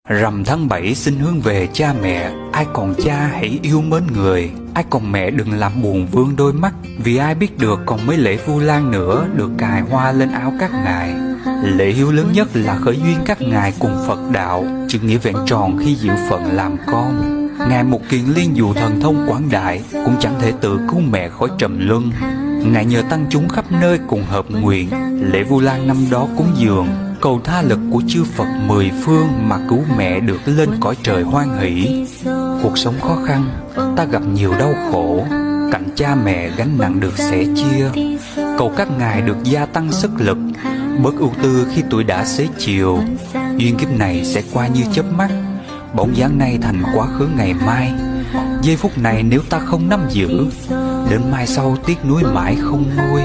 Rằm tháng 7 xin hướng về cha mẹ. Ai còn cha hãy yêu mến người, ai còn mẹ đừng làm buồn vương đôi mắt. Vì ai biết được còn mấy lễ Vu Lan nữa được cài hoa lên áo các ngài. Lễ hiếu lớn nhất là khởi duyên các ngài cùng Phật đạo, chữ nghĩa vẹn tròn khi dự phận làm con. Ngài một kiền liên dù thần thông quảng đại, cũng chẳng thể tự cứu mẹ khỏi trầm luân. Ngài nhờ tăng chúng khắp nơi cùng hợp nguyện, lễ Vu Lan năm đó cúng dường, cầu tha lực của chư Phật mười phương mà cứu mẹ được lên cõi trời hoan hỷ. Cuộc sống khó khăn, ta gặp nhiều đau khổ, cạnh cha mẹ gánh nặng được sẻ chia. Cầu các ngài được gia tăng sức lực, bớt ưu tư khi tuổi đã xế chiều. Duyên kiếp này sẽ qua như chớp mắt, bóng dáng nay thành quá khứ ngày mai. Giây phút này nếu ta không nắm giữ, đến mai sau tiếc nuối mãi không nguôi.